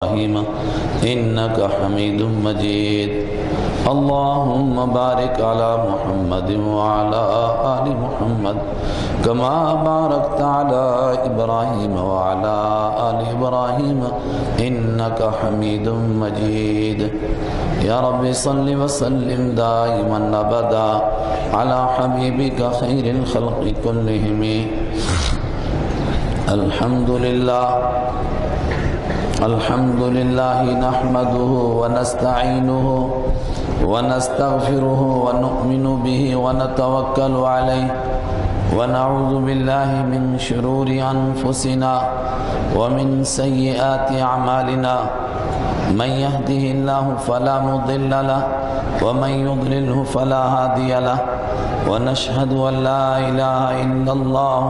إبراهيم إنك حميد مجيد اللهم بارك على محمد وعلى آل محمد كما باركت على إبراهيم وعلى آل إبراهيم إنك حميد مجيد يا رب صل وسلم دائما أبدا على حبيبك خير الخلق كلهم الحمد لله نحمده ونستعينه ونستغفره ونؤمن به ونتوكل عليه ونعوذ بالله من شرور أنفسنا ومن سيئات أعمالنا من يهده الله فلا مضل له ومن يضلله فلا هادي له ونشهد أن لا إله إلا الله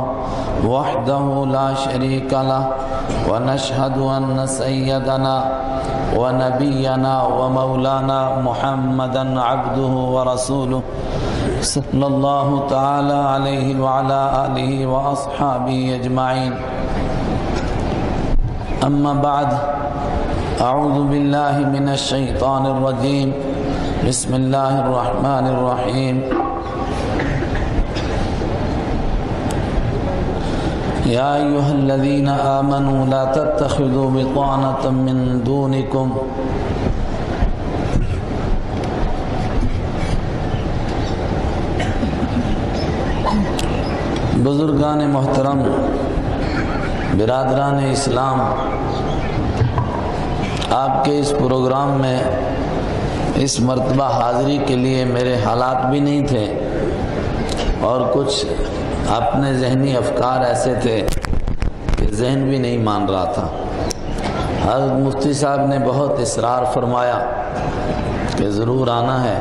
وحده لا شريك له ونشهد أن سيدنا ونبينا ومولانا محمدا عبده ورسوله صلى الله تعالى عليه وعلى آله وأصحابه أجمعين أما بعد أعوذ بالله من الشيطان الرجيم بسم الله الرحمن الرحيم يا أيها الذين آمنوا لا تتخذوا بطانة من دونكم بزرگان محترم، برادران اسلام، آپ کے اس پروگرام میں اس مرتبہ حاضری کے لیے میرے حالات بھی نہیں تھے اور کچھ اپنے ذہنی افکار ایسے تھے کہ ذہن بھی نہیں مان رہا تھا۔ حضرت مفتی صاحب نے بہت اصرار فرمایا کہ ضرور آنا ہے،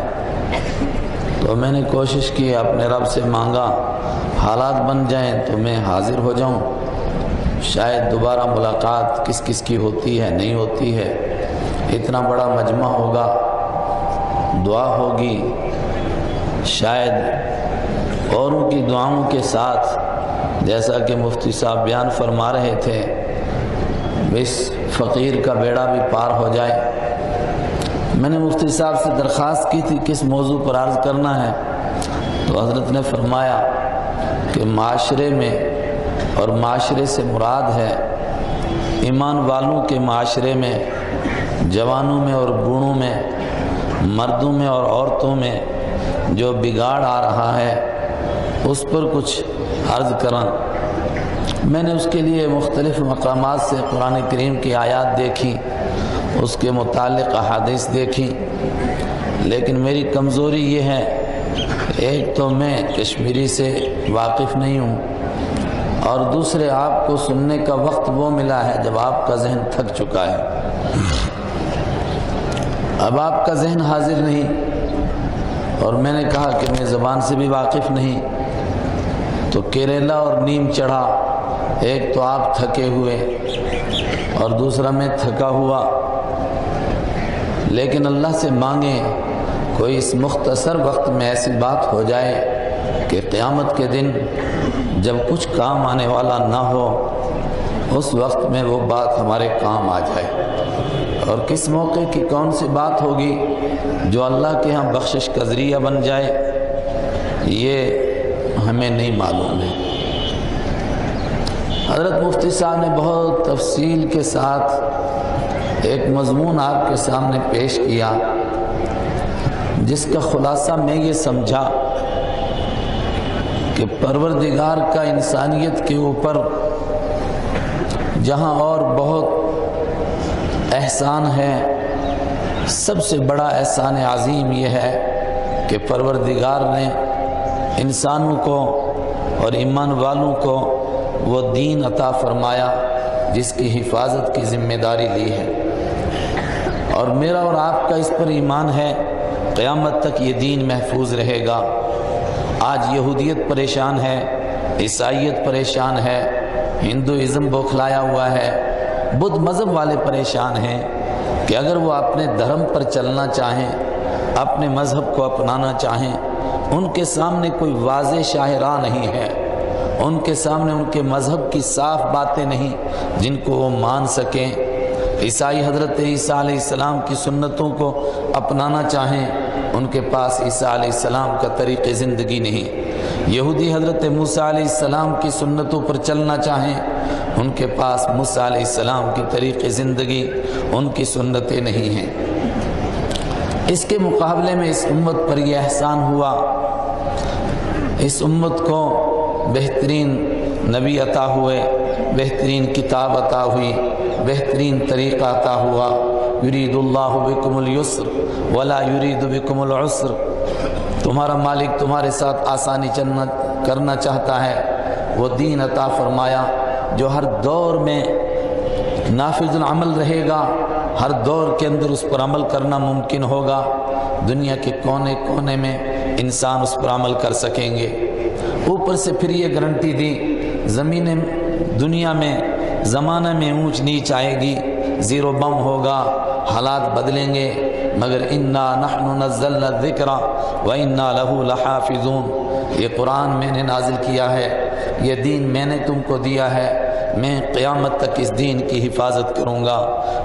تو میں نے کوشش کی، اپنے رب سے مانگا حالات بن جائیں تو میں حاضر ہو جاؤں، شاید دوبارہ ملاقات کس کس کی ہوتی ہے نہیں ہوتی ہے، اتنا بڑا مجمع ہوگا، دعا ہوگی، شاید اوروں کی دعاؤں کے ساتھ جیسا کہ مفتی صاحب بیان فرما رہے تھے اس فقیر کا بیڑا بھی پار ہو جائے۔ میں نے مفتی صاحب سے درخواست کی تھی کس موضوع پر عرض کرنا ہے، تو حضرت نے فرمایا کہ معاشرے میں، اور معاشرے سے مراد ہے ایمان والوں کے معاشرے میں، جوانوں میں اور بوڑھوں میں، مردوں میں اور عورتوں میں جو بگاڑ آ رہا ہے اس پر کچھ عرض کریں۔ میں نے اس کے لیے مختلف مقامات سے قرآن کریم کی آیات دیکھی، اس کے متعلق احادیث دیکھی، لیکن میری کمزوری یہ ہے، ایک تو میں کشمیری سے واقف نہیں ہوں، اور دوسرے آپ کو سننے کا وقت وہ ملا ہے جب آپ کا ذہن تھک چکا ہے، اب آپ کا ذہن حاضر نہیں، اور میں نے کہا کہ میں زبان سے بھی واقف نہیں، تو کیرلا اور نیم چڑھا، ایک تو آپ تھکے ہوئے اور دوسرا میں تھکا ہوا، لیکن اللہ سے مانگیں کوئی اس مختصر وقت میں ایسی بات ہو جائے کہ قیامت کے دن جب کچھ کام آنے والا نہ ہو اس وقت میں وہ بات ہمارے کام آ جائے، اور کس موقع کی کون سی بات ہوگی جو اللہ کے ہاں بخشش کا ذریعہ بن جائے یہ ہمیں نہیں معلوم ہے۔ حضرت مفتی صاحب نے بہت تفصیل کے ساتھ ایک مضمون آپ کے سامنے پیش کیا جس کا خلاصہ میں یہ سمجھا کہ پروردگار کا انسانیت کے اوپر جہاں اور بہت احسان ہے، سب سے بڑا احسان عظیم یہ ہے کہ پروردگار نے انسانوں کو اور ایمان والوں کو وہ دین عطا فرمایا جس کی حفاظت کی ذمہ داری لی ہے، اور میرا اور آپ کا اس پر ایمان ہے قیامت تک یہ دین محفوظ رہے گا۔ آج یہودیت پریشان ہے، عیسائیت پریشان ہے، ہندوازم بوکھلایا ہوا ہے، بدھ مذہب والے پریشان ہیں کہ اگر وہ اپنے دھرم پر چلنا چاہیں، اپنے مذہب کو اپنانا چاہیں، ان کے سامنے کوئی واضح شاہراہ نہیں ہے، ان کے سامنے ان کے مذہب کی صاف باتیں نہیں جن کو وہ مان سکیں، عیسائی حضرت عیسیٰ علیہ السلام کی سنتوں کو اپنانا چاہیں، ان کے پاس عیسیٰ علیہ السلام کا طریق زندگی نہیں۔ یہودی حضرت موسیٰ علیہ السلام کی سنتوں پر چلنا چاہیں، ان کے پاس موسیٰ علیہ السلام کی طریق زندگی، ان کی سنتیں نہیں ہیں۔ اس کے مقابلے میں اس امت پر یہ احسان ہوا، اس امت کو بہترین نبی عطا ہوئے، بہترین کتاب عطا ہوئی، بہترین طریقہ عطا ہوا۔ یرید اللہ بکم اليسر ولا یرید بکم العسر، تمہارا مالک تمہارے ساتھ آسانی کرنا چاہتا ہے۔ وہ دین عطا فرمایا جو ہر دور میں نافذ العمل رہے گا، ہر دور کے اندر اس پر عمل کرنا ممکن ہوگا، دنیا کے کونے کونے میں انسان اس پر عمل کر سکیں گے۔ اوپر سے پھر یہ گارنٹی دی، زمین دنیا میں زمانہ میں اونچ نیچ آئے گی، زیرو بم ہوگا، حالات بدلیں گے، مگر انا نحن نزلنا الذکر وانا لہ لحافظون، یہ قرآن میں نے نازل کیا ہے، یہ دین میں نے تم کو دیا ہے، میں قیامت تک اس دین کی حفاظت کروں گا،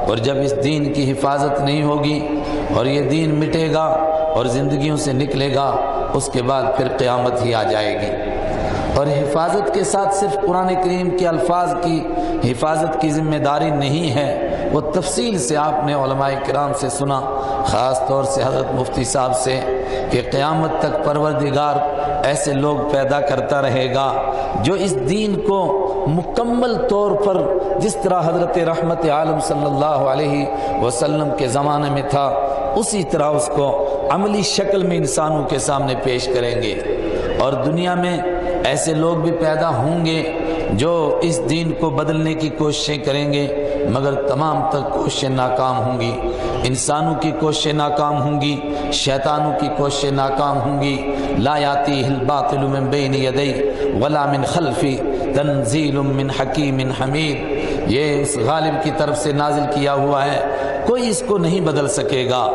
اور جب اس دین کی حفاظت نہیں ہوگی اور یہ دین مٹے گا اور زندگیوں سے نکلے گا، اس کے بعد پھر قیامت ہی آ جائے گی۔ اور حفاظت کے ساتھ صرف قرآن کریم کے الفاظ کی حفاظت کی ذمہ داری نہیں ہے، وہ تفصیل سے آپ نے علماء کرام سے سنا، خاص طور سے حضرت مفتی صاحب سے، کہ قیامت تک پروردگار ایسے لوگ پیدا کرتا رہے گا جو اس دین کو مکمل طور پر جس طرح حضرت رحمت عالم صلی اللہ علیہ وسلم کے زمانے میں تھا اسی طرح اس کو عملی شکل میں انسانوں کے سامنے پیش کریں گے۔ اور دنیا میں ایسے لوگ بھی پیدا ہوں گے جو اس دین کو بدلنے کی کوششیں کریں گے، مگر تمام تر کوششیں ناکام ہوں گی۔ انسانوں کی کوششیں ناکام ہوں گی، شیطانوں کی کوششیں ناکام ہوں گی۔ لا یاتیہ الباطل من بین یدیہ ولا من خلفہ تنزیل من حکیم حمید، یہ اس غالب کی طرف سے نازل کیا ہوا ہے، کوئی اس کو نہیں بدل سکے گا۔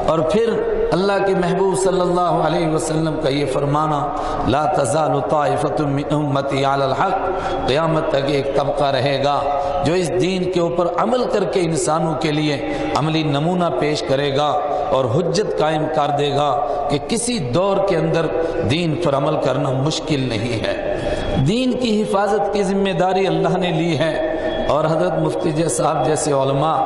اور پھر اللہ کے محبوب صلی اللہ علیہ وسلم کا یہ فرمانا، لا تزال طائفۃ من امتی علی الحق، قیامت تک ایک طبقہ رہے گا جو اس دین کے اوپر عمل کر کے انسانوں کے لیے عملی نمونہ پیش کرے گا اور حجت قائم کر دے گا کہ کسی دور کے اندر دین پر عمل کرنا مشکل نہیں ہے۔ دین کی حفاظت کی ذمہ داری اللہ نے لی ہے، اور حضرت مفتی صاحب جیسے علماء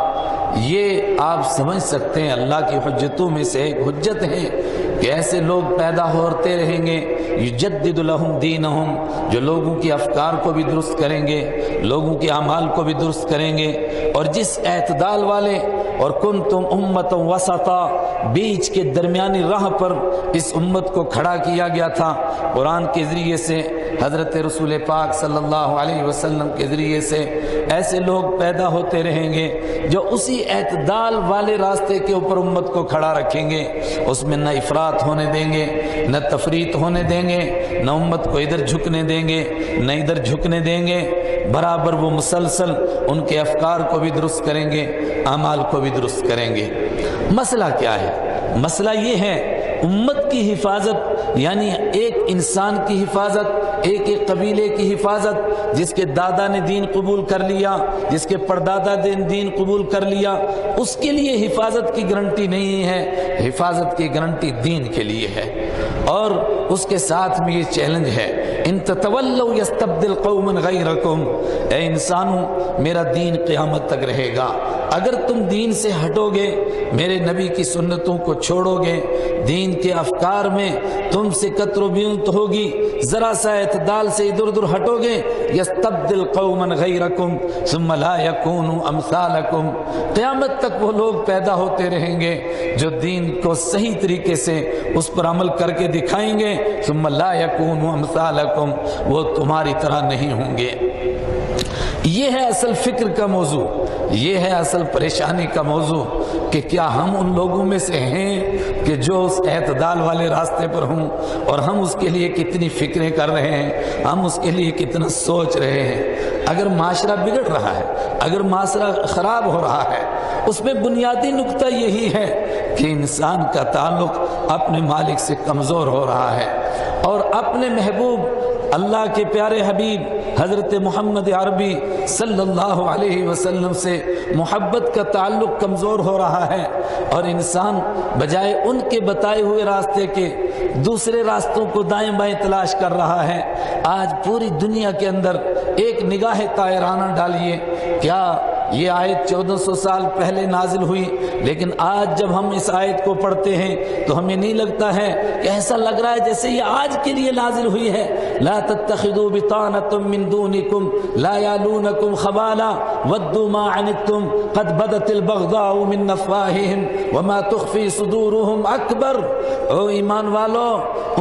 یہ آپ سمجھ سکتے ہیں اللہ کی حجتوں میں سے ایک حجت ہے کہ ایسے لوگ پیدا ہوتے رہیں گے، یجدد لہم دینہم، جو لوگوں کی افکار کو بھی درست کریں گے، لوگوں کے اعمال کو بھی درست کریں گے، اور جس اعتدال والے اور کنتم امۃ وسطا، بیچ کے درمیانی راہ پر اس امت کو کھڑا کیا گیا تھا قرآن کے ذریعے سے، حضرت رسول پاک صلی اللہ علیہ وسلم کے ذریعے سے ایسے لوگ پیدا ہوتے رہیں گے جو اسی اعتدال والے راستے کے اوپر امت کو کھڑا رکھیں گے، اس میں نہ افراط ہونے دیں گے، نہ تفریط ہونے دیں گے، نہ امت کو ادھر جھکنے دیں گے نہ ادھر جھکنے دیں گے، برابر وہ مسلسل ان کے افکار کو بھی درست کریں گے، اعمال کو بھی درست کریں گے۔ مسئلہ کیا ہے؟ مسئلہ یہ ہے امت کی حفاظت، یعنی ایک انسان کی حفاظت، ایک ایک قبیلے کی حفاظت، جس کے دادا نے دین قبول کر لیا، جس کے پردادا نے دین قبول کر لیا، اس کے لیے حفاظت کی گارنٹی نہیں ہے، حفاظت کی گارنٹی دین کے لیے ہے۔ اور اس کے ساتھ میں یہ چیلنج ہے، ان تتولوا یستبدل قوما غیرکم، اے انسانوں میرا دین قیامت تک رہے گا، اگر تم دین سے ہٹو گے، میرے نبی کی سنتوں کو چھوڑو گے، دین کے افکار میں تم سے کتر و بیونت ہوگی، ذرا سا اعتدال سے ادھر ادھر ہٹو گے، یستبدل قوما غیرکم ثم لا یکونوا امثالکم، قیامت تک وہ لوگ پیدا ہوتے رہیں گے جو دین کو صحیح طریقے سے اس پر عمل کر کے دکھائیں گے، ثم لا یکونوا امثالکم، وہ تمہاری طرح نہیں ہوں گے۔ یہ ہے اصل فکر کا موضوع، یہ ہے اصل پریشانی کا موضوع کہ کیا ہم ان لوگوں میں سے ہیں کہ جو اس اعتدال والے راستے پر ہوں، اور ہم اس کے لیے کتنی فکریں کر رہے ہیں، ہم اس کے لیے کتنا سوچ رہے ہیں۔ اگر معاشرہ بگڑ رہا ہے، اگر معاشرہ خراب ہو رہا ہے، اس میں بنیادی نقطہ یہی ہے کہ انسان کا تعلق اپنے مالک سے کمزور ہو رہا ہے، اور اپنے محبوب اللہ کے پیارے حبیب حضرت محمد عربی صلی اللہ علیہ وسلم سے محبت کا تعلق کمزور ہو رہا ہے، اور انسان بجائے ان کے بتائے ہوئے راستے کے دوسرے راستوں کو دائیں بائیں تلاش کر رہا ہے۔ آج پوری دنیا کے اندر ایک نگاہ طائرانہ ڈالیے، کیا یہ آیت 1400 سال پہلے نازل ہوئی، لیکن آج جب ہم اس آیت کو پڑھتے ہیں تو ہمیں نہیں لگتا ہے کہ ایسا لگ رہا ہے جیسے یہ آج کے لیے نازل ہوئی ہے۔ لا تتخذوا بطانة من دونكم لا يالونكم خبالا ودوا ما عنتم قد بدت البغضاء من افواههم وما تخفي صدورهم اکبر۔ او ایمان والو،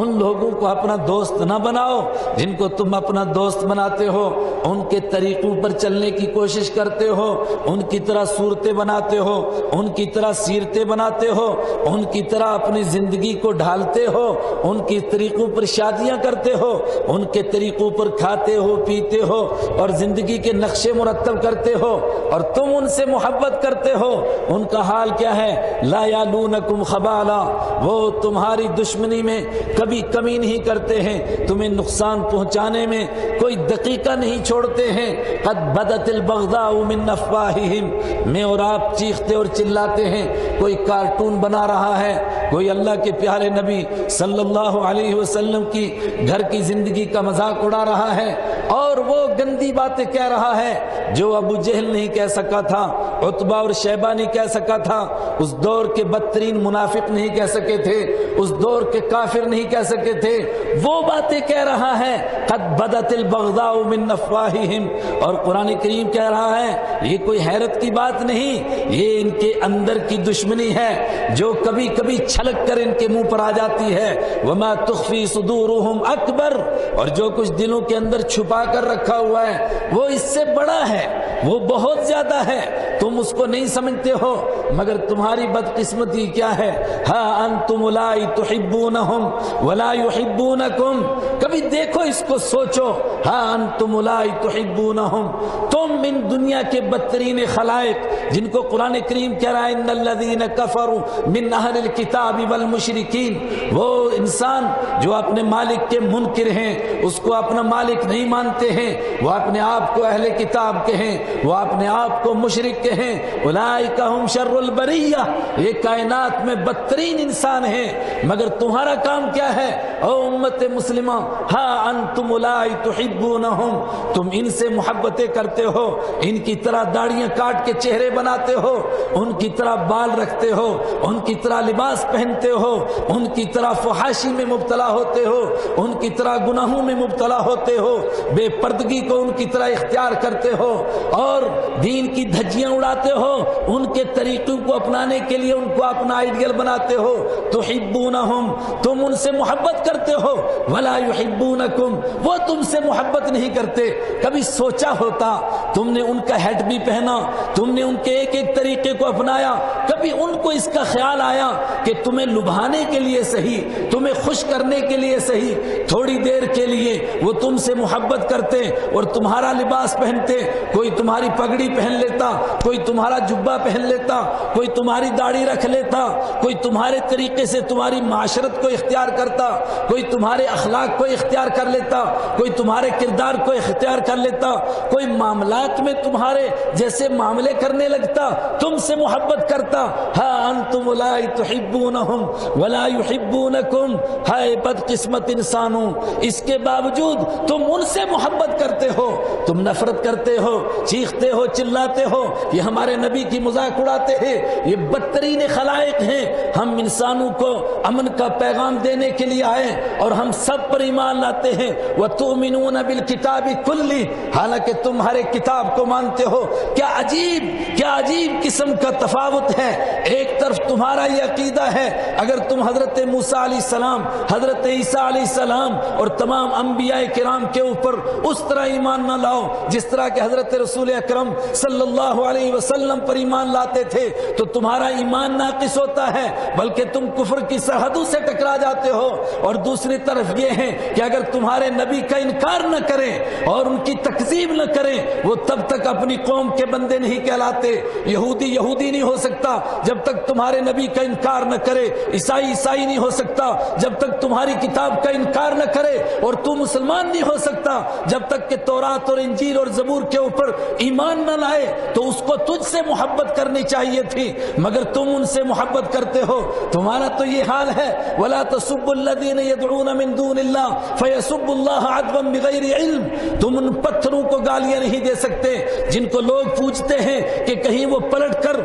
ان لوگوں کو اپنا دوست نہ بناؤ جن کو تم اپنا دوست بناتے ہو، ان کے طریقوں پر چلنے کی کوشش کرتے ہو، ان کی طرح صورتیں بناتے ہو، ان کی طرح سیرتیں بناتے ہو، ان کی طرح اپنی زندگی کو ڈھالتے ہو، ان کے طریقوں پر شادیاں کرتے ہو، ان کے طریقوں پر کھاتے ہو پیتے ہو اور زندگی کے نقشے مرتب کرتے ہو، اور تم ان سے محبت کرتے ہو۔ ان کا حال کیا ہے؟ لا یالونکم خبالا، وہ تمہاری دشمنی میں کبھی کمی نہیں کرتے ہیں، تمہیں نقصان پہنچانے میں کوئی دقیقہ نہیں چھوڑتے ہیں۔ قد بدت البغضاء من افواہہم، میں اور آپ چیختے اور چلاتے ہیں، کوئی کارٹون بنا رہا ہے، کوئی اللہ کے پیارے نبی صلی اللہ علیہ وسلم کی گھر کی زندگی کا مذاق اڑا رہا ہے، اور وہ گندی باتیں کہہ رہا ہے جو ابو جہل نہیں کہہ سکا تھا، عتبہ اور شیبہ نہیں کہہ سکا تھا، اس دور کے بدترین منافق نہیں کہہ سکے تھے، اس دور کے کافر نہیں کہہ سکے تھے، وہ باتیں کہہ رہا ہے۔ قد بدت البغضاء من افواہہم، اور قرآن کریم کہہ رہا ہے یہ کوئی حیرت کی بات نہیں، یہ ان کے اندر کی دشمنی ہے جو کبھی کبھی چھلک کر ان کے منہ پر آ جاتی ہے۔ وما تخفی صدورہم اکبر، اور جو کچھ دلوں کے اندر چھپا کر رکھا ہوا ہے وہ اس سے بڑا ہے، وہ بہت زیادہ ہے، تم اس کو نہیں سمجھتے ہو، مگر تمہاری بدقسمتی کیا ہے؟ ہاں انتم اولئک تحبونہم ولا یحبونکم، کبھی دیکھو اس کو سوچو، ہاں انتم اولئک تحبونہم، تم ان دنیا کے بدترین خلائق جن کو قرآن کریم کہہ رہا ہے ان الذین کفروا من اہل الکتاب والمشرکین، وہ انسان جو اپنے مالک کے منکر ہیں، اس کو اپنا مالک نہیں مانتے ہیں، وہ اپنے آپ کو اہل کتاب کے ہیں، وہ اپنے آپ کو مشرک کے ہیں، اولئک ہم شر البریہ، یہ کائنات میں بدترین انسان ہیں، مگر تمہارا کام کیا ہے او امت مسلمہ؟ ہاں انتم اولئک تحبونہم، تم ان سے محبتیں کرتے ہو، ان کی طرح داڑیاں کاٹ کے چہرے بناتے ہو، ان کی طرح بال رکھتے ہو، ان کی طرح لباس پہنتے ہو، ان کی طرح فحاشی میں مبتلا ہوتے ہو، ان کی طرح گناہوں میں مبتلا ہوتے ہو، بے پردگی کو ان کی طرح اختیار کرتے ہو، اور دین کی دھجیاں اڑاتے ہو، ان کے طریقوں کو اپنانے کے لیے ان کو اپنا آئیڈیل بناتے ہو۔ تحبونہم، تم ان سے محبت کرتے ہو، ولا یحبونکم، وہ تم سے محبت نہیں کرتے۔ کبھی سوچا ہوتا تم نے ان کا ہیٹ بھی پہنا، تم نے ان کے ایک ایک طریقے کو اپنایا، کبھی ان کو اس کا خیال آیا کہ تمہیں لبھانے کے لیے صحیح، تمہیں خوش کرنے کے لیے صحیح، تھوڑی دیر کے لیے وہ تم سے محبت کرتے اور تمہارا لباس پہنتے، کوئی تمہاری پگڑی پہن لیتا، کوئی تمہارا جبہ پہن لیتا، کوئی تمہاری داڑھی رکھ لیتا، کوئی تمہارے طریقے سے تمہاری معاشرت کو اختیار کرتا، کوئی تمہارے اخلاق کو اختیار کر لیتا، کوئی تمہارے کردار کو اختیار کر لیتا، کوئی معاملات میں تمہارے جیسے معاملے کرنے لگتا، تم سے محبت کرتا۔ ہاں انتم اولئک تحبونہم ولا یحبونکم، ہائے بدقسمت انسانوں، اس کے باوجود تم ان سے محبت کرتے ہو، تم نفرت کرتے ہو، چیختے ہو، چلاتے ہو، یہ ہمارے نبی کی مذاق اڑاتے ہیں، یہ بدترین خلائق ہیں۔ ہم انسانوں کو امن کا پیغام دینے کے لیے آئے اور ہم سب پر ایمان لاتے ہیں۔ وَتُؤْمِنُونَ بِالْكِتَابِ كُلِّهِ، حالانکہ تم ہر ایک کتاب کو مانتے ہو۔ کیا عجیب قسم کا تفاوت ہے۔ ایک طرف تمہارا یہ عقیدہ ہے، اگر تم حضرت موسیٰ علیہ السلام، حضرت عیسیٰ علیہ السلام اور تمام انبیاء کرام کے اوپر اس طرح ایمان نہ لاؤ جس طرح کہ حضرت رسول اکرم صلی اللہ علیہ علیہ وسلم پر ایمان لاتے تھے تو تمہارا ایمان ناقص ہوتا ہے، بلکہ تم کفر کی سرحدوں سے ٹکرا جاتے ہو۔ اور دوسری طرف یہ ہے کہ اگر تمہارے نبی کا انکار نہ کریں اور ان کی تکذیب نہ کریں، وہ تب تک اپنی قوم کے بندے نہیں کہلاتے۔ یہودی یہودی نہیں ہو سکتا جب تک تمہارے نبی کا انکار نہ کرے، عیسائی عیسائی نہیں ہو سکتا جب تک تمہاری کتاب کا انکار نہ کرے، اور تو مسلمان نہیں ہو سکتا جب تک کہ تورات اور انجیل اور زبور کے اوپر ایمان نہ لائے۔ تو اس کو تجھ سے محبت کرنی چاہیے تھی، مگر تم ان سے محبت کرتے ہو۔ تمہارا تو یہ حال ہے، وَلَا تَسُبُّوا الَّذِينَ يَدْعُونَ مِن دُونِ اللَّهِ فَيَسُبُّوا اللَّهَ عَدْوًا بِغَيْرِ عِلْمٍ۔ تم ان پتھروں کو گالیاں نہیں دے سکتے جن کو لوگ پوچھتے ہیں کہ کہیں وہ پلٹ کر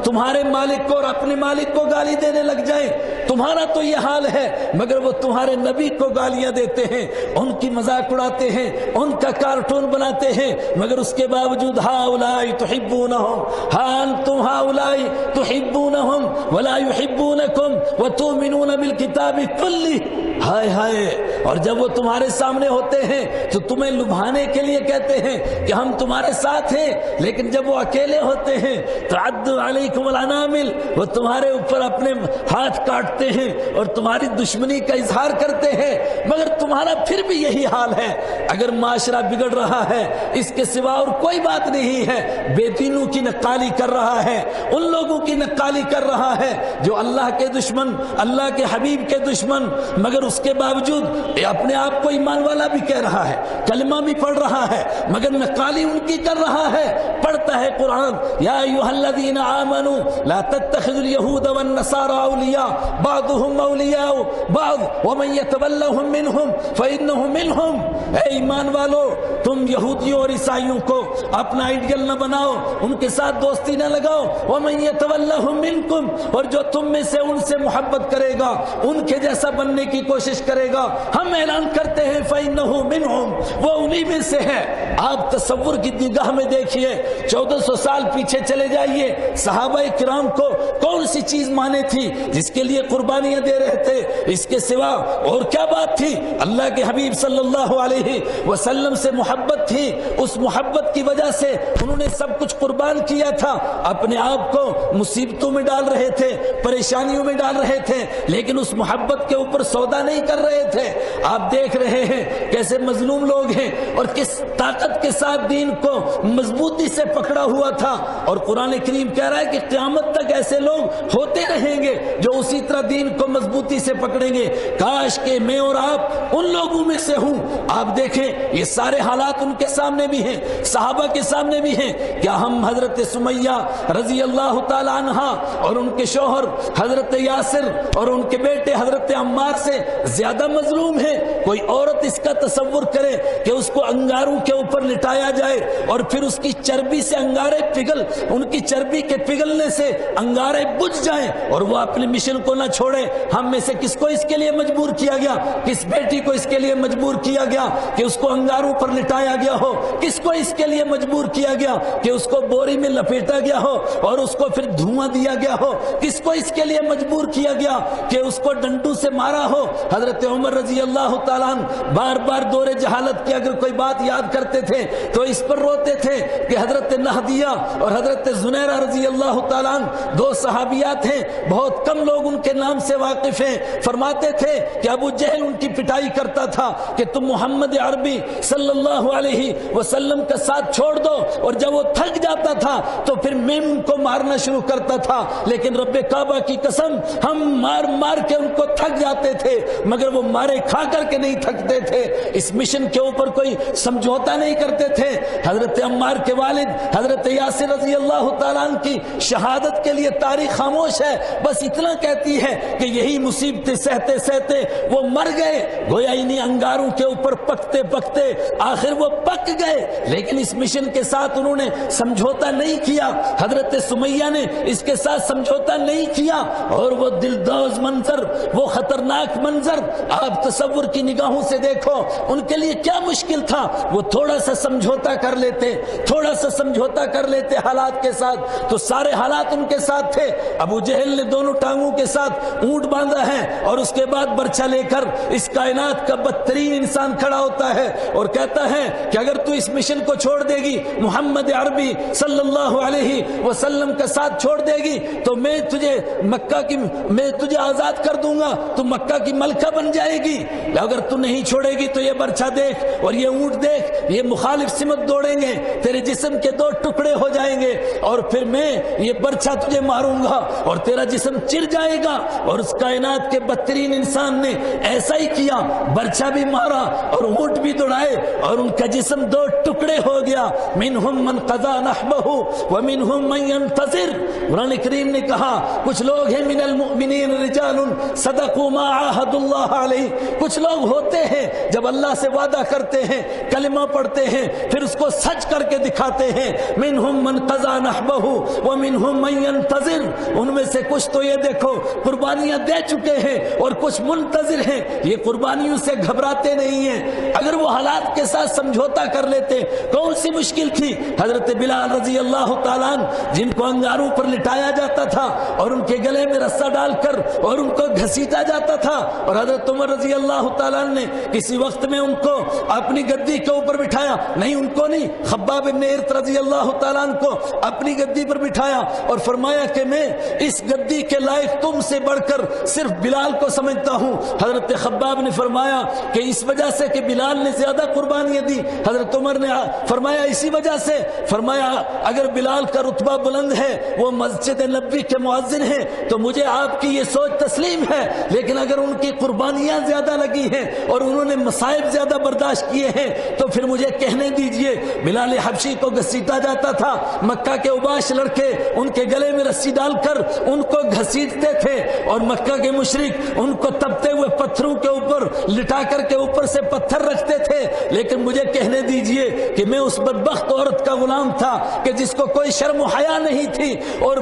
تمہارے مالک کو اور اپنے مالک کو گالی دینے لگ جائیں۔ تمہارا تو یہ حال ہے، مگر وہ تمہارے نبی کو گالیاں دیتے ہیں، ان کی مذاق اڑاتے ہیں، ان کا کارٹون بناتے ہیں، مگر اس کے باوجود ہؤلاء تحبونہم، ہاں انتم ہؤلاء تحبونہم ولا یحبونکم وتؤمنون بالکتاب کلہ۔ ہائے ہائے، اور جب وہ تمہارے سامنے ہوتے ہیں تو تمہیں لبھانے کے لیے کہتے ہیں کہ ہم تمہارے ساتھ ہیں، لیکن جب وہ اکیلے ہوتے ہیں تو عد علیکم الانامل، وہ تمہارے اوپر اپنے ہاتھ کاٹتے ہیں اور تمہاری دشمنی کا اظہار کرتے ہیں۔ مگر تمہارا پھر بھی یہی حال ہے۔ اگر معاشرہ بگڑ رہا ہے، اس کے سوا اور کوئی بات نہیں ہے، بے دینوں کی نقالی کر رہا ہے، ان لوگوں کی نقالی کر رہا ہے جو اللہ کے دشمن، اللہ کے حبیب کے دشمن، مگر اس کے باوجود اپنے آپ کو ایمان والا بھی کہہ رہا ہے، کلمہ بھی پڑھ رہا ہے، مگر نقالی ان کی کر رہا ہے۔ پڑھتا ہے قرآن، یا ایھا الذین آمنوا لا تتخذوا اليہود والنصارى اولیاء بعضهم اولیاء بعض ومن يتولهم منهم فانه منهم۔ اے ایمان والو، تم یہودیوں اور عیسائیوں کو اپنا آئیڈیل نہ بناؤ، ان کے ساتھ دوستی نہ لگاؤ۔ ومن يتولهم منكم، اور جو تم میں سے ان سے محبت کرے گا، ان کے جیسا بننے کی کوشش کرے گا، ہم اعلان کرتے ہیں فإنه منهم، وہ انہی میں سے ہے۔ آپ تصور کی نگاہ میں دیکھیے، 1400 سال پیچھے چلے جائیے، صحابہ کرام کو کون سی چیز مانے تھی جس کے لیے قربانیاں دے رہے تھے؟ اس کے سوا اور کیا بات تھی؟ اللہ کے حبیب صلی اللہ علیہ وسلم سے محبت تھی، اس محبت کی وجہ سے انہوں نے سب کچھ قربان کیا تھا، اپنے آپ کو مصیبتوں میں ڈال رہے تھے، پریشانیوں میں ڈال رہے تھے، لیکن اس محبت کے اوپر سودا نہیں کر رہے تھے۔ آپ دیکھ رہے ہیں کیسے مظلوم لوگ ہیں اور کس طاقت کے ساتھ دین کو مضبوطی سے پکڑا ہوا تھا، اور قرآن کریم کہہ رہا ہے کہ قیامت تک ایسے لوگ ہوتے رہیں گے جو اسی طرح دین کو مضبوطی سے پکڑیں گے۔ کاش کہ میں اور آپ ان لوگوں میں سے ہوں۔ آپ دیکھیں یہ سارے حالات ان کے سامنے بھی ہیں، صحابہ کے سامنے بھی ہیں۔ کیا ہم حضرت سمیہ رضی اللہ تعالی عنہ اور ان کے شوہر حضرت یاسر اور ان کے بیٹے حضرت عمار سے زیادہ مظلوم ہیں؟ کوئی عورت اس کا تصور کرے کہ اس کو انگاروں کے اوپر لٹایا جائے اور پھر اس کی چربی سے انگارے پگھل، ان کی چربی کے پگھلنے سے انگارے بجھ جائیں اور وہ اپنے مشن کو نہ چھوڑے۔ ہم میں سے کس کو اس کے لیے مجبور کیا گیا؟ کس بیٹی کو اس کے لیے مجبور کیا گیا کہ اس کو انگاروں پر لٹایا گیا ہو؟ کس کو اس کے لیے مجبور کیا گیا کہ اس کو بوری میں لپیٹا گیا ہو اور اس کو پھر دھواں دیا گیا ہو؟ کس کو اس کے لیے مجبور کیا گیا کہ اس کو ڈنڈوں سے مارا ہو؟ حضرت عمر رضی اللہ تعالیٰ عنہ بار بار دور جہالت کی اگر کوئی بات یاد کرتے تھے تو اس پر روتے تھے کہ حضرت نہدیہ اور حضرت زنیرہ رضی اللہ تعالیٰ عنہ دو صحابیات ہیں، بہت کم لوگ ان کے نام سے واقف ہیں۔ فرماتے تھے کہ ابو جہل ان کی پٹائی کرتا تھا کہ تم محمد عربی صلی اللہ علیہ وسلم کا ساتھ چھوڑ دو، اور جب وہ تھک جاتا تھا تو پھر میں ان کو مارنا شروع کرتا تھا، لیکن رب کعبہ کی قسم ہم مار مار کے ان کو تھک جاتے تھے، مگر وہ مارے کھا کر کے نہیں تھکتے تھے، اس مشن کے اوپر کوئی سمجھوتا نہیں کرتے تھے۔ حضرت عمار کے والد حضرت یاسر رضی اللہ تعالیٰ عنہ کی شہادت کے لیے تاریخ خاموش ہے، بس اتنا کہتی ہے کہ یہی مصیبتیں سہتے سہتے وہ مر گئے، گویا انہیں انگاروں کے اوپر پکتے پکتے آخر وہ پک گئے، لیکن اس مشن کے ساتھ انہوں نے سمجھوتا نہیں کیا۔ حضرت سمیہ نے اس کے ساتھ سمجھوتا نہیں کیا، اور وہ دلدوز منظر، وہ خطرناک منظر آپ تصور کی نگاہوں سے دیکھو، ان کے لیے کیا مشکل تھا، وہ تھوڑا سا سمجھوتا کر لیتے، تھوڑا سا سمجھوتا کر لیتے حالات کے ساتھ، تو سارے حالات ان کے ساتھ تھے۔ ابو جہل نے دونوں ٹانگوں کے ساتھ اونٹ باندھا ہے، اور اس کے بعد برچھا لے کر اس کائنات کا بدترین انسان کھڑا ہوتا ہے اور کہتا ہے کہ اگر تو اس مشن کو چھوڑ دے گی، محمد عربی صلی اللہ علیہ وسلم کا ساتھ چھوڑ دے گی، تو میں تجھے آزاد کر دوں گا، تو مکہ کی ملکہ بن جائے گی، اگر تو نہیں چھوڑے گی تو یہ برچھا دیکھ اور یہ اونٹ دیکھ، یہ مخالف سمت دوڑیں گے، تیرے جسم کے دو ٹکڑے ہو جائیں گے، اور پھر میں یہ برچھا تجھے ماروں گا اور تیرا جسم چر جائے گا۔ اور اس کائنات کے بدترین انسان نے ایسا ہی کیا، برچھا بھی مارا اور اونٹ بھی دوڑائے، اور ان کا جسم دو ٹکڑے ہو گیا۔ منہم من قضا نحبہ ومنہم من ينتظر۔ قرآن کریم نے کہا کچھ لوگ ہیں من المؤمنین رجال صدقوا ما عاہدوا اللہ علیہ، کچھ لوگ ہوتے ہیں جب اللہ سے وعدہ کرتے ہیں، کلمہ پڑھتے ہیں، پھر اس کو سچ کر کے دکھاتے ہیں۔ منہم من قضا نحبہ ومنہم من ينتظر، ان میں سے کچھ تو یہ دیکھو قربانیاں دے چکے ہیں اور کچھ منتظر ہیں، یہ قربانیوں سے گھبراتے نہیں ہیں۔ اگر وہ حالات کے ساتھ سمجھوتا کر لیتے، کون سی مشکل تھی؟ حضرت بلال رضی اللہ تعالیٰ عنہ جن کو انگاروں پر لٹایا جاتا تھا اور ان کے گلے میں رسہ ڈال کر اور ان کو گھسیٹا جاتا تھا، اور حضرت عمر رضی اللہ تعالیٰ عنہ نے کسی وقت میں ان کو اپنی گدی کے اوپر بٹھایا، نہیں ان کو نہیں، خباب بن ارت رضی اللہ تعالیٰ عنہ کو اپنی گدی پر بٹھایا اور فرمایا کہ میں اس گدی کے لائق تم سے بڑھ کر صرف بلال کو سمجھتا ہوں۔ حضرت خباب نے فرمایا کہ اس وجہ سے کہ بلال نے زیادہ قربانیاں دی۔ حضرت عمر نے فرمایا اسی وجہ سے، فرمایا اگر بلال کا رتبہ بلند ہے، وہ مسجد نبوی کے مؤذن ہیں، تو مجھے آپ کی یہ سوچ تسلیم ہے، لیکن اگر ان کی قربانیاں زیادہ لگی ہیں اور انہوں نے مصائب زیادہ برداشت کیے ہیں تو پھر مجھے کہنے دیجئے۔ بلال حبشی کو گھسیٹا جاتا تھا، مکہ کے اوباش لڑکے ان کے گلے میں رسی ڈال کر ان کو گھسیٹتے تھے، اور مکہ کے مشرک ان کو تپتے ہوئے پتھروں کے اوپر لٹا کر کے اوپر سے پتھر رکھتے تھے، لیکن مجھے کہنے دیجئے کہ میں اس بدبخت عورت کا غلام تھا کہ جس کو کوئی شرم و حیا نہیں تھی اور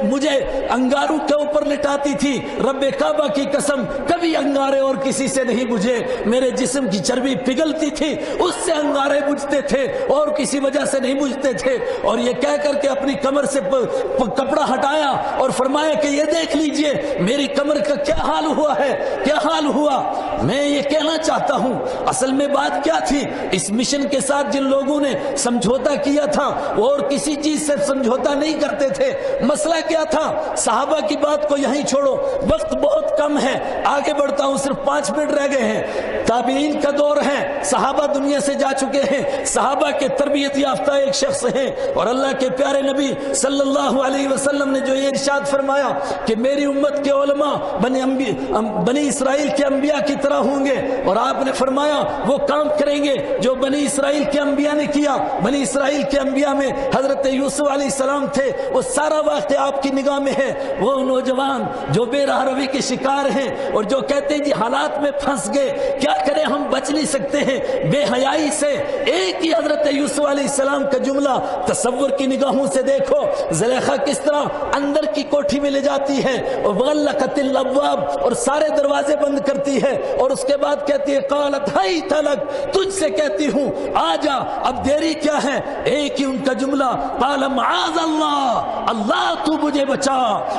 مجھے انگاروں کے اوپر لٹاتی تھی۔ رب کعبہ کی قسم کبھی انگارے اور کسی سے نہیں بجھے، میرے جسم کی چربی پگھلتی تھی اس سے انگارے بجھتے تھے اور کسی وجہ سے نہیں بجھتے تھے۔ اور یہ کہہ کر کے اپنی کمر سے کپڑا ہٹایا اور فرمایا کہ یہ دیکھ لیجئے میری کمر کا کیا حال ہوا ہے، کیا حال ہوا۔ میں یہ کہنا چاہتا ہوں اصل میں بات کیا تھی، اس مشن کے ساتھ جن لوگوں نے سمجھوتا کیا تھا وہ اور کسی چیز سے سمجھوتا نہیں کرتے تھے۔ مسئلہ کیا تھا؟ صحابہ کی بات کو یہیں چھوڑو، وقت بہت کم ہے، آگے بڑھتا ہوں، صرف 5 منٹ رہ گئے ہیں۔ تابعین کا دور ہے، صحابہ دنیا سے جا چکے ہیں، صحابہ کے تربیت یافتہ ایک شخص ہیں، اور اللہ کے پیارے نبی صلی اللہ علیہ وسلم نے جو یہ ارشاد فرمایا کہ میری امت کے علماء بنی اسرائیل کے انبیاء کی طرح ہوں گے، اور آپ نے فرمایا وہ کام کریں گے جو بنی اسرائیل کے انبیاء نے کیا۔ بنی اسرائیل کے انبیاء میں حضرت یوسف علیہ السلام تھے، وہ سارا واقعہ آپ کی نگاہ میں ہے۔ وہ نوجوان جو بے راہ روی کے شکار ہیں اور جو کہتے ہیں جی حالات میں پھنس گئے، کیا کریں ہم بچ نہیں سکتے ہیں بے حیائی سے۔ ایک ہی حضرت یوسف علیہ السلام کا جملہ تصور کی نگاہوں سے دیکھو، زلیخا کس طرح اندر کی کوٹھی میں لے جاتی ہے اور وغلقت الابواب، اور سارے دروازے بند کرتی ہے، اور اس کے بعد کہتی ہے قالت حیت لک، تجھ سے کہتی ہوں آ جا، اب دیری کیا ہے۔ ایک ہی ان کا جملہ قال معاذ اللہ، اللہ تو مجھے بچا،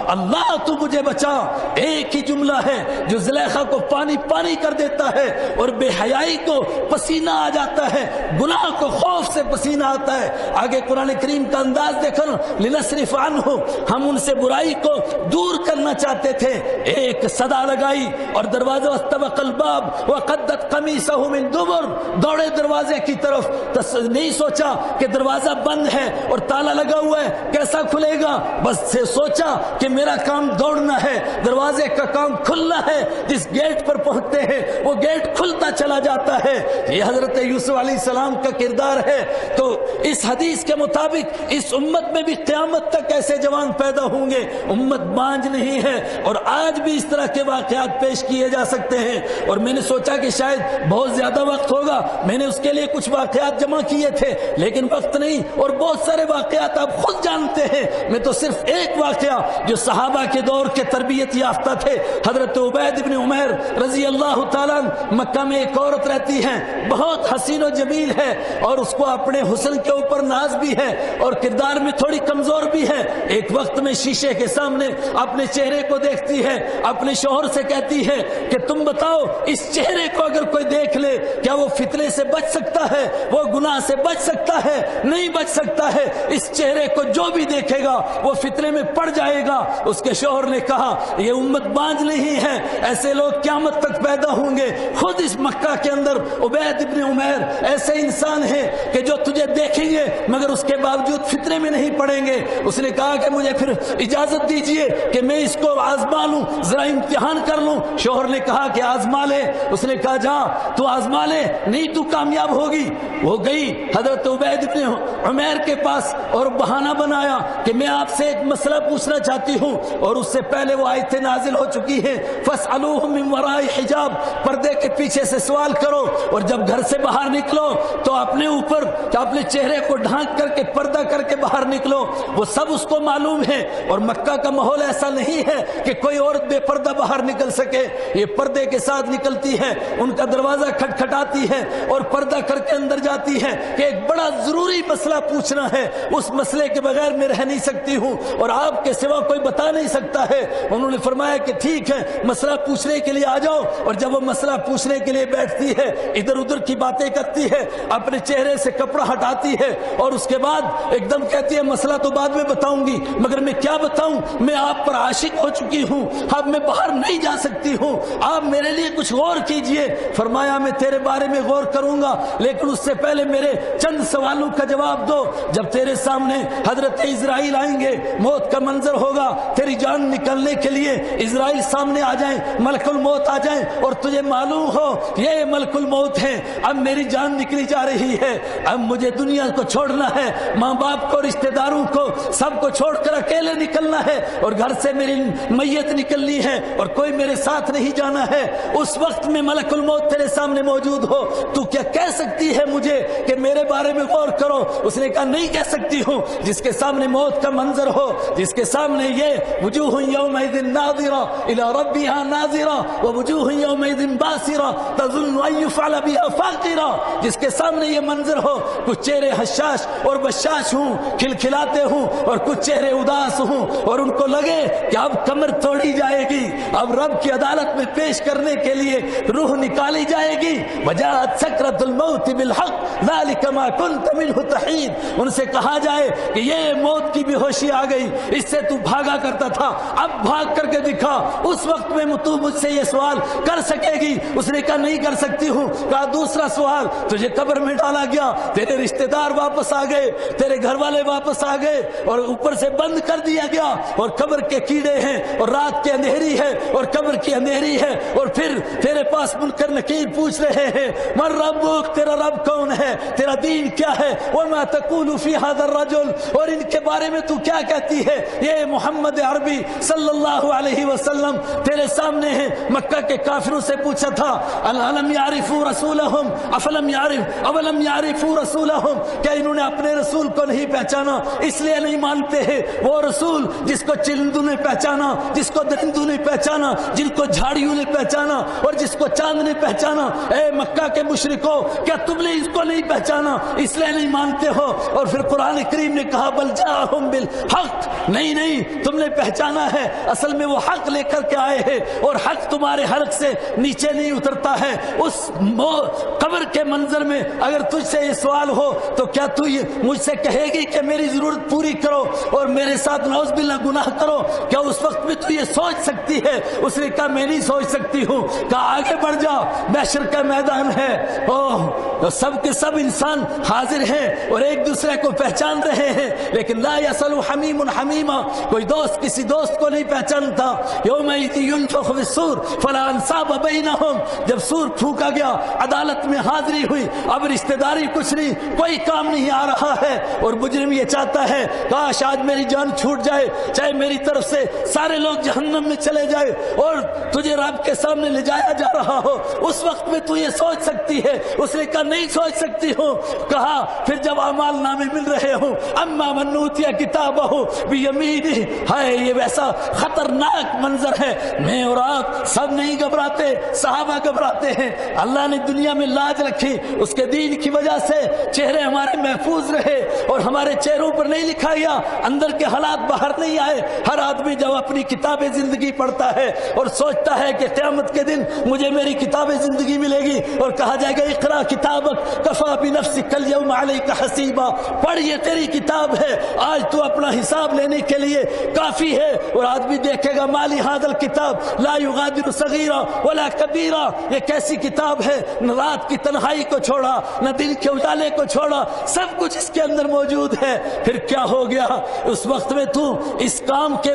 اللہ تو مجھے بچا۔ ایک ہی جملہ ہے جو زلیخا کو پانی پانی کر دیتا ہے اور بے حیائی کو پسینہ آ جاتا ہے، گناہ کو خوف سے پسینہ آتا ہے۔ آگے قرآن کریم کا انداز دیکھو، لنصرف عنہ، ہم ان سے برائی کو دور کرنا چاہتے تھے، ایک صدا لگائی اور دروازہ واستبق الباب وقدت قمیصہ من دبر، دوڑے دروازے کی طرف، نہیں سوچا کہ دروازہ بند ہے اور تالا لگا ہوا ہے کیسا کھلے گا، بس سے سوچا کہ میرا کام دوڑنا ہے، دروازے کا کام کھلنا ہے، جس گیٹ پر پہنچتے ہیں وہ گیٹ کھلتا چلا جاتا ہے۔ یہ حضرت یوسف علیہ السلام کا کردار ہے۔ تو اس حدیث کے مطابق اس امت میں بھی قیامت تک ایسے جوان پیدا ہوں گے، امت بانج نہیں ہے، اور آج بھی اس طرح کے واقعات پیش کیے جا سکتے ہیں۔ اور میں نے سوچا کہ شاید بہت زیادہ وقت ہوگا، میں نے اس کے لیے کچھ واقعات جمع کیے تھے لیکن وقت نہیں، اور بہت سارے واقعات آپ خود جانتے ہیں، میں تو صرف ایک واقعہ جو صحابہ کے دور کے تربیت یافتہ تھے، حضرت عبید بن عمیر رضی اللہ تعالیٰ مکہ میں ایک عورت رہتی ہے، بہت حسین و جمیل ہے اور اس کو اپنے حسن کے اوپر ناز بھی ہے اور کردار میں تھوڑی کمزور بھی ہے۔ ایک وقت میں شیشے کے سامنے اپنے چہرے کو دیکھتی ہے، اپنے شوہر سے کہتی ہے کہ تم بتاؤ اس چہرے کو اگر کوئی دیکھ لے کیا وہ فتنے سے بچ سکتا ہے، وہ گناہ سے بچ سکتا ہے؟ نہیں بچ سکتا ہے۔ اس چہرے کو جو بھی دیکھے گا وہ فتنے میں پڑ جائے گا۔ اس کے شوہر نے کہا یہ امت بانج نہیں ہے، ایسے لوگ قیامت تک پیدا ہوں گے۔ خود اس مکہ کے اندر عبید بن عمیر ایسے انسان ہیں کہ جو تجھے دیکھیں گے مگر اس کے باوجود فتنے میں نہیں پڑیں گے۔ اس نے کہا کہ مجھے پھر اجازت دیجئے کہ میں اس کو آزما لوں، ذرا امتحان کر لوں۔ شوہر نے کہا کہ آزما لے۔ اس نے کہا جا تو آزما لے، نہیں تو کامیاب ہوگی۔ وہ گئی حضرت عبید بن عمیر کے پاس اور بہانہ بنایا کہ میں آپ سے ایک مسئلہ پوچھنا چاہتی ہوں، اور اس سے پہلے وہ آیتیں نازل ہو چکی ہیں فَاسْأَلُوهُم مِّن وَرَاءِ حِجَاب، پردے کے پیچھے سے سوال کرو، اور جب گھر سے باہر نکلو تو اپنے اوپر اپنے چہرے کو ڈھانک کر کے پردہ کر کے باہر نکلو۔ وہ سب اس کو معلوم ہے، اور مکہ کا ماحول ایسا نہیں ہے کہ کوئی عورت بے پردہ باہر نکل سکے، یہ پردے کے ساتھ نکلتی ہے، ان کا دروازہ کھٹکھٹاتی ہے اور پردہ کر کے اندر جاتی ہے کہ ایک بڑا ضروری مسئلہ پوچھنا ہے، اس مسئلے کے بغیر میں رہ نہیں سکتی ہوں اور آپ کے سوا کوئی بتا نہیں سکتا ہے۔ انہوں نے فرمایا کہ ٹھیک ہے مسئلہ پوچھنے کے لیے آ جاؤ، اور جب وہ مسئلہ پوچھنے کے لیے بیٹھتی ہے ادھر ادھر کی باتیں کرتی ہے، اپنے چہرے سے کپڑا ہٹاتی ہے اور اس کے بعد ایک دم کہتی ہے مسئلہ تو بعد میں بتاؤں گی، مگر میں کیا بتاؤں، میں آپ پر عاشق ہو چکی ہوں، اب میں باہر نہیں جا سکتی ہوں، آپ میرے لیے کچھ غور کیجئے۔ فرمایا میں تیرے بارے میں غور کروں گا، لیکن اس سے پہلے میرے چند سوالوں کا جواب دو۔ جب تیرے سامنے حضرت اسرائیل آئیں گے، موت کا منظر ہوگا، تیری جان نکلنے کے لیے اسرائیل سامنے آ جائیں، ملک الموت آ جائیں، اور تجھے معلوم ہو یہ ملک الموت ہے، اب میری جان نکلی جا رہی ہے، اب مجھے دنیا کو چھوڑنا ہے، ماں باپ کو، رشتہ داروں کو، سب کو چھوڑ کر اکیلے نکلنا ہے، اور گھر سے میری میت نکلنی ہے اور کوئی میرے ساتھ نہیں جانا ہے۔ اس وقت میں ملک الموت تیرے سامنے موجود ہو، تو کیا کہہ سکتی ہے مجھے کہ میرے بارے میں غور کرو؟ اس نے کہا نہیں کہہ سکتی ہوں۔ جس کے سامنے موت کا منظر ہو، جس کے سامنے یہ وجوہ یومئذ ناظرہ الی ربها ناظرہ ووجوہ یومئذ باسرہ تظن ان یفعل بها فاقرہ، جس کے سامنے یہ منظر ہو، کچھ چہرے حشاش اور بشاش ہوں، کھلکھلاتے ہوں، اور کچھ چہرے اداس ہوں، اور ان کو لگے کہ اب کمر توڑی جائے گی، اب رب کی عدالت میں پیش کرنے کے لیے روح نکالی جائے گی۔ وجاءت سکرۃ الموت بالحق ذلک ما کنت منہ تحید، ان سے کہا جائے کہ یہ موت کی بے ہوشی آ گئی، اس سے تو بھاگا کرتا تھا، اب بھاگ کر کے دکھا، اس وقت میں تو مجھ سے یہ سوال کر سکے گی؟ اس نے کہا نہیں کر سکتی ہوں۔ کہا دوسرا سوال، تجھے قبر میں ڈالا گیا، تیرے رشتہ دار واپس آ گئے، تیرے گھر والے واپس آ گئے، اور اوپر سے بند کر دیا گیا، اور قبر کے کیڑے ہیں، اور رات کی اندھیری ہے، اور قبر کی اندھیری ہے، اور پھر تیرے پاس منکر نکیر پوچھ رہے ہیں من ربک، تیرا رب کون ہے، تیرا دین کیا ہے، وما تقول فی هذا الرجل، اور ان کے بارے میں تو کیا کہتی ہے؟ یہ محمد عربی صلی اللہ علیہ وسلم تیرے سامنے ہیں۔ مکہ کے کافروں سے پوچھا تھا الم یعرفوا رسولہم افلم یعرفوا رسولہم، کیا انہوں نے اپنے رسول کو نہیں پہچانا، اس لیے نہیں مانتے ہیں؟ وہ رسول جس کو چرندوں نے پہچانا، جس کو درندوں نے پہچانا، جن کو جھاڑیوں نے پہچانا، اور جس کو چاند نے پہچانا، اے مکہ کے مشرکوں کیا تم نے اس کو نہیں پہچانا، اس لیے نہیں مانتے ہو؟ اور پھر قرآن کریم نے کہا بل جاءہم بالحق، نہیں تم نے پہچانا ہے، اصل میں وہ حق لے کر کے آئے ہیں، اور حق تمہارے حلق سے نیچے نہیں اترتا ہے۔ اس قبر کے منظر میں اگر تجھ سے یہ سوال ہو تو کیا تو مجھ سے کہے گی کہ میری ضرورت پوری کرو اور میرے ساتھ نعوذ باللہ گناہ کرو؟ کیا اس وقت میں تو یہ سوچ سکتی ہے؟ اس نے کہا میں نہیں سوچ سکتی ہوں۔ کہا آگے بڑھ جا، محشر کا میدان ہے، سب کے سب انسان حاضر ہیں اور ایک دوسرے کو پہچان رہے ہیں، لیکن لا یسأل حمیم حمیما، کوئی دوست کسی دوست کو نہیں پہچانتا۔ یومئذ ینفخ فی الصور فلا انصاب بینہم، جب سور پھونکا گیا، عدالت میں حاضری ہوئی، اب رشتہ داری کچھ نہیں، کوئی کام نہیں آ رہا ہے، اور مجرم یہ چاہتا ہے کاش آج میری جان چھوٹ جائے، چاہے میری طرف سے سارے لوگ جہنم میں چلے جائے اور تجھے رب کے سامنے لے جایا جا رہا ہو، اس وقت میں تو یہ سوچ سکتی ہے؟ اس نے کہا نہیں سوچ سکتی ہوں۔ کہا پھر جب اعمال نامے مل رہے ہوں، اما من اوتی کتابہ فَأَخَذَهُ بِيَمِينِهِ. ہائے یہ ویسا خطرناک منظر ہے. میں اور آپ سب نہیں گھبراتے, صحابہ گھبراتے ہیں. اللہ نے دنیا میں لاج رکھی, اس کے دین کی وجہ سے چہرے ہمارے محفوظ رہے اور ہمارے چہروں پر نہیں لکھا گیا, اندر کے حالات باہر نہیں آئے. ہر آدمی جب اپنی کتاب زندگی پڑھتا ہے اور سوچتا ہے کہ قیامت کے دن مجھے میری کتاب زندگی ملے گی اور کہا جائے گا اقرا کتابک کفا بنفسک اليوم علیک حسیبا, پڑھ یہ تیری کتاب ہے, آج تو اپنا حساب لینے کے لیے کافی ہے. اور آدمی دیکھے گا مالی ھذا الکتاب لا یغادر صغیرا ولا کبیرا, یہ کیسی کتاب ہے, نہ رات کی تنہائی کو چھوڑا نہ دن کے اجالے کو چھوڑا, سب کچھ اس کے اندر موجود ہے. پھر کیا ہو گیا اس وقت میں تو اس کام کے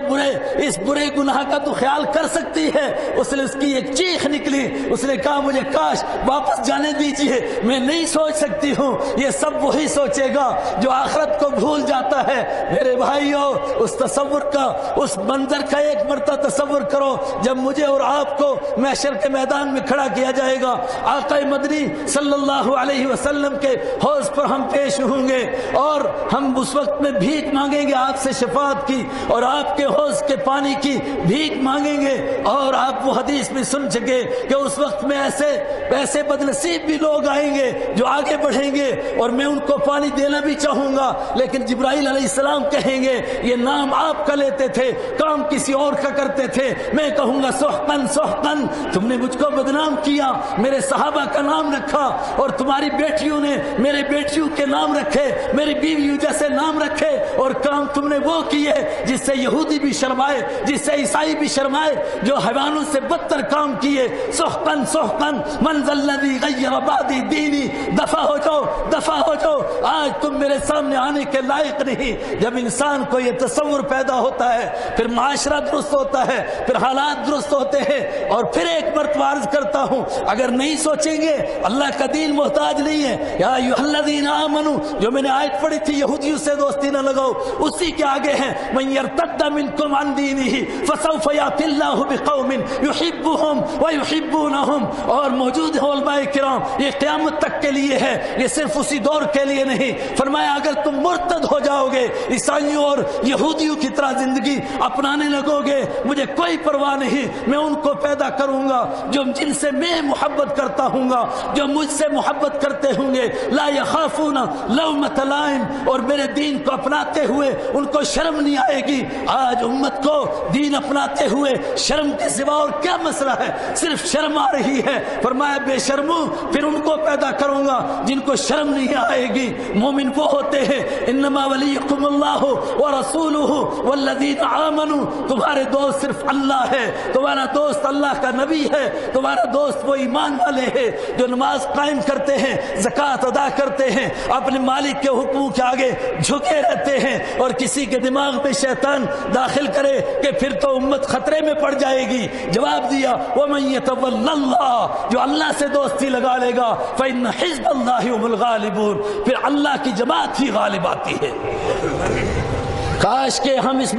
اس برے گناہ کا تو خیال کر سکتی ہے. اس نے اس کی ایک چیخ نکلی, اس نے کہا مجھے کاش واپس جانے دیجیے, میں نہیں سوچ سکتی ہوں. یہ سب وہی سوچے گا جو آخرت کو بھول جاتا ہے. میرے بھائیو, اس تصور کا, اس منظر کا ایک مرتبہ تصور کرو جب مجھے اور آپ کو محشر کے میدان میں کھڑا کیا جائے گا, آقا مدنی صلی اللہ علیہ وسلم کے حوض پر ہم پیش ہوں گے اور ہم اس وقت میں بھیک مانگیں گے آپ سے شفاعت کی اور آپ کے حوض کے پانی کی بھیک مانگیں گے. اور آپ وہ حدیث بھی سن چکے کہ اس وقت میں ایسے بدنصیب بھی لوگ آئیں گے جو آگے بڑھیں گے اور میں ان کو پانی دینا بھی چاہوں گا, لیکن جبرائیل علیہ السلام کہیں گے یہ نام آپ کا لیتے تھے, کام کسی اور کا کرتے تھے. میں کہوں گا سحقن سحقن, تم نے مجھ کو بدنام کیا, میرے صحابہ کا نام رکھا اور تمہاری بیٹیوں نے میرے بیٹیوں کے نام رکھے, میری بیویوں جیسے نام رکھے, اور کام تم نے وہ کیے جس سے یہودی بھی شرمائے, جس سے عیسائی بھی شرمائے, جو حیوانوں سے بدتر کام کیے. سحقن سحقن من ذا الذی غیر بعدی دینی, دفع ہو جاؤ دفع ہو جاؤ, آج تم میرے سامنے آنے کے لائق نہیں. جب انسان کو یہ تصور پیدا ہوتا ہے پھر معاشرہ درست ہوتا ہے, پھر حالات درست ہوتے ہیں. اور پھر ایک مرتبہ عرض کرتا ہوں, اگر نہیں سوچیں گے اللہ کا دین محتاج نہیں ہے. یا ایھا الذین آمنوا, جو میں نے آیت پڑھی تھی یہودیوں سے دوستی نہ لگاؤ, اسی کے آگے ہیں من یرتد منکم عن دینہ فسوف یأتی اللہ بقوم یحبهم ویحبونہم. اور موجود ہے علماء کرام, یہ قیامت تک کے لیے ہے, یہ صرف اسی دور کے لیے نہیں. فرمایا اگر تم مرتد ہو جاؤ گے, عیسائیوں اور یہودیوں کی طرح زندگی اپنانے لگو گے, مجھے کوئی پرواہ نہیں, میں ان کو پیدا کروں گا جو جن سے میں محبت کرتا ہوں گا, جو مجھ سے محبت کرتے ہوں گے. لا یخافون لومۃ لائم, اور میرے دین کو اپناتے ہوئے ان کو شرم نہیں آئے گی. آج امت کو دین اپناتے ہوئے شرم کے سوا اور کیا مسئلہ ہے, صرف شرم آ رہی ہے. فرمایا بے شرموں, پھر ان کو پیدا کروں گا جن کو شرم نہیں آئے گی. مومن وہ ہوتے ہیں انما ولیکم اللہ ورسولہ والذین آمنوا, تمہارے دوست صرف اللہ ہے, تمہارا دوست اللہ کا نبی ہے, تمہارا دوست وہ ایمان والے ہیں جو نماز قائم کرتے ہیں, زکوٰۃ ادا کرتے ہیں, اپنے مالک کے حکموں کے آگے جھکے رہتے ہیں. اور کسی کے دماغ میں شیطان داخل کرے کہ پھر تو امت خطرے میں پڑ جائے گی, جواب دیا ومن یتول اللہ, جو اللہ سے دوستی لگا لے گا فإن حزب اللہ هم الغالبون, پھر اللہ کی جماعت ہی غالب آتی ہے. کاش کہ ہم اس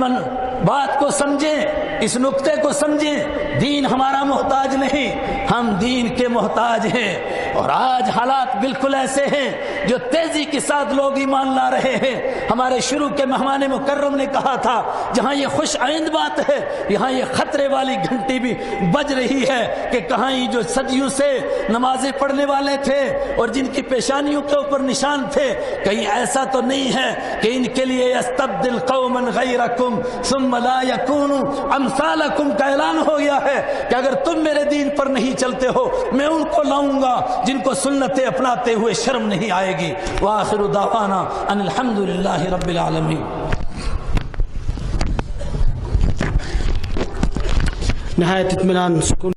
بات کو سمجھیں, اس نقطے کو سمجھیں. دین ہمارا محتاج نہیں, ہم دین کے محتاج ہیں. اور آج حالات بالکل ایسے ہیں جو تیزی کے ساتھ لوگ ایمان لا رہے ہیں. ہمارے شروع کے مہمان مکرم نے کہا تھا جہاں یہ خوش آئند بات ہے یہاں یہ خطرے والی گھنٹی بھی بج رہی ہے کہ کہاں یہ جو صدیوں سے نمازیں پڑھنے والے تھے اور جن کی پیشانیوں کے اوپر نشان تھے, کہیں ایسا تو نہیں ہے کہ ان کے لیے یستبدل قوما غیرکم ثم لا یکونوا امثالکم کا اعلان ہو گیا ہے کہ اگر تم میرے دین پر نہیں چلتے ہو میں ان کو لاؤں گا جن کو سنتیں اپناتے ہوئے شرم نہیں آئے گی. وآخر دعوانا ان الحمدللہ رب العالمین. نہایت اطمینان سکون